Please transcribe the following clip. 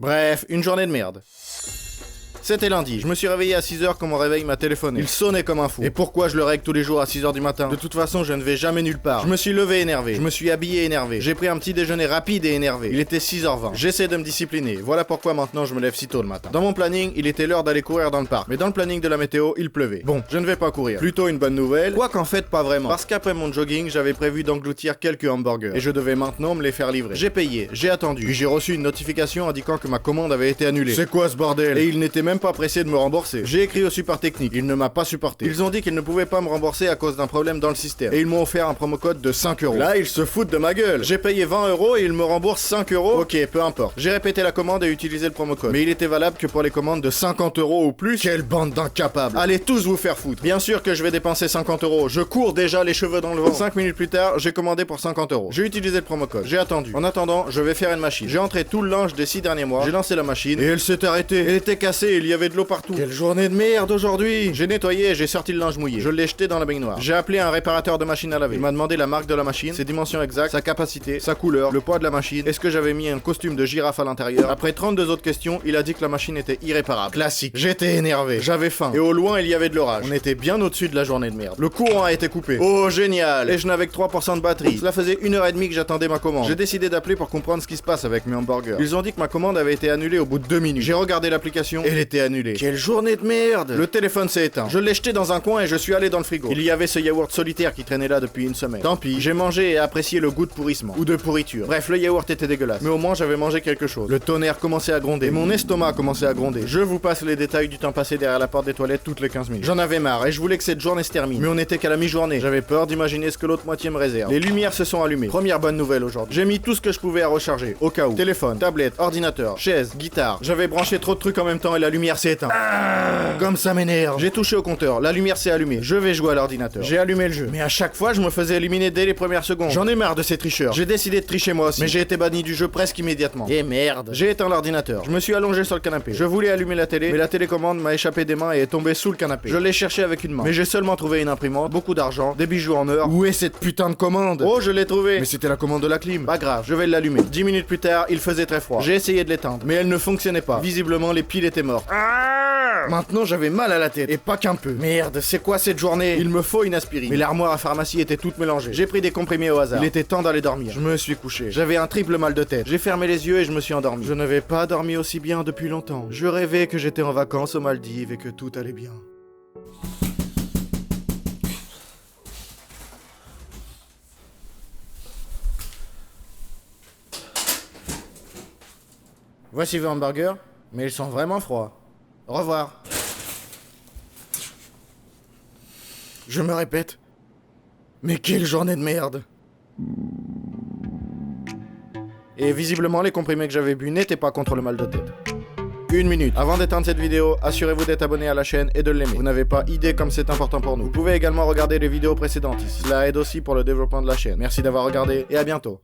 Bref, une journée de merde. C'était lundi, je me suis réveillé à 6h quand mon réveil m'a téléphoné. Il sonnait comme un fou. Et pourquoi je le règle tous les jours à 6h du matin? De toute façon, je ne vais jamais nulle part. Je me suis levé énervé, je me suis habillé énervé. J'ai pris un petit déjeuner rapide et énervé. Il était 6h20. J'essaie de me discipliner. Voilà pourquoi maintenant je me lève si tôt le matin. Dans mon planning, il était l'heure d'aller courir dans le parc. Mais dans le planning de la météo, il pleuvait. Bon, je ne vais pas courir. Plutôt une bonne nouvelle. Quoi qu'en fait, pas vraiment. Parce qu'après mon jogging, j'avais prévu d'engloutir quelques hamburgers. Et je devais maintenant me les faire livrer. J'ai payé, j'ai attendu. Puis j'ai reçu une notification indiquant que ma commande avait été annulée. C'est quoi ce bordel? Et ils n'étaient même pas pressés de me rembourser. J'ai écrit au support technique, il ne m'a pas supporté. Ils ont dit qu'ils ne pouvaient pas me rembourser à cause d'un problème dans le système. Et ils m'ont offert un promo code de 5€. Là, ils se foutent de ma gueule. J'ai payé 20€ et ils me remboursent 5€. Ok, peu importe. J'ai répété la commande et utilisé le promo code. Mais il était valable que pour les commandes de 50€ ou plus. Quelle bande d'incapables. Allez tous vous faire foutre. Bien sûr que je vais dépenser 50€. Je cours déjà les cheveux dans le vent. 5 minutes plus tard, j'ai commandé pour 50€. J'ai utilisé le promo code. J'ai attendu. En attendant, je vais faire une machine. J'ai entré tout le linge des 6 derniers mois. J'ai lancé la machine et elle s'est arrêtée. Elle était cassée et il y avait de l'eau partout. Quelle journée de merde aujourd'hui. J'ai nettoyé et j'ai sorti le linge mouillé. Je l'ai jeté dans la baignoire. J'ai appelé un réparateur de machine à laver. Il m'a demandé la marque de la machine, ses dimensions exactes, sa capacité, sa couleur, le poids de la machine, est-ce que j'avais mis un costume de girafe à l'intérieur. Après 32 autres questions, il a dit que la machine était irréparable. Classique. J'étais énervé. J'avais faim. Et au loin, il y avait de l'orage. On était bien au-dessus de la journée de merde. Le courant a été coupé. Oh, génial. Et je n'avais que 3% de batterie. Cela faisait 1h30 que j'attendais ma commande. J'ai décidé d'appeler pour comprendre ce qui se passe avec mes hamburgers. Ils ont dit que ma commande avait été annulée au bout de 2 minutes. J'ai regardé l'application, elle était annulée. Quelle journée de merde. Le téléphone s'est éteint. Je l'ai jeté dans un coin et je suis allé dans le frigo. Il y avait ce yaourt solitaire qui traînait là depuis une semaine. Tant pis, j'ai mangé et apprécié le goût de pourrissement. Ou de pourriture. Bref, le yaourt était dégueulasse. Mais au moins j'avais mangé quelque chose. Le tonnerre commençait à gronder. Et mon estomac commençait à gronder. Je vous passe les détails du temps passé derrière la porte des toilettes toutes les 15 minutes. J'en avais marre et je voulais que cette journée se termine. Mais on était qu'à la mi-journée. J'avais peur d'imaginer ce que l'autre moitié me réserve. Les lumières se sont allumées. Première bonne nouvelle aujourd'hui. J'ai mis tout ce que je pouvais à recharger. Au cas où. Téléphone, tablette, ordinateur, chaise, guitare. J'avais branché trop de trucs en même temps et la lumière s'est éteinte. Comme ça m'énerve. J'ai touché au compteur. La lumière s'est allumée. Je vais jouer à l'ordinateur. J'ai allumé le jeu. Mais à chaque fois, je me faisais éliminer dès les premières secondes. J'en ai marre de ces tricheurs. J'ai décidé de tricher moi aussi. Mais j'ai été banni du jeu presque immédiatement. Et merde. J'ai éteint l'ordinateur. Je me suis allongé sur le canapé. Je voulais allumer la télé, mais la télécommande m'a échappé des mains et est tombée sous le canapé. Je l'ai cherché avec une main. Mais j'ai seulement trouvé une imprimante, beaucoup d'argent, des bijoux en or. Où est cette putain de commande? Oh, je l'ai trouvée. Mais c'était la commande de la clim. Pas grave, je vais l'allumer. 10 minutes plus tard, il faisait très froid. J'ai essayé de l'éteindre, mais elle ne fonctionnait pas. Visiblement, les piles étaient mortes. Maintenant, j'avais mal à la tête. Et pas qu'un peu. Merde, c'est quoi cette journée? Il me faut une aspirine. Mais l'armoire à pharmacie était toute mélangée. J'ai pris des comprimés au hasard. Il était temps d'aller dormir. Je me suis couché. J'avais un triple mal de tête. J'ai fermé les yeux et je me suis endormi. Je n'avais pas dormi aussi bien depuis longtemps. Je rêvais que j'étais en vacances aux Maldives et que tout allait bien. Voici vos hamburgers, mais ils sont vraiment froids. Au revoir. Je me répète. Mais quelle journée de merde. Et visiblement, les comprimés que j'avais bu n'étaient pas contre le mal de tête. 1 minute. Avant d'éteindre cette vidéo, assurez-vous d'être abonné à la chaîne et de l'aimer. Vous n'avez pas idée comme c'est important pour nous. Vous pouvez également regarder les vidéos précédentes ici. Cela aide aussi pour le développement de la chaîne. Merci d'avoir regardé et à bientôt.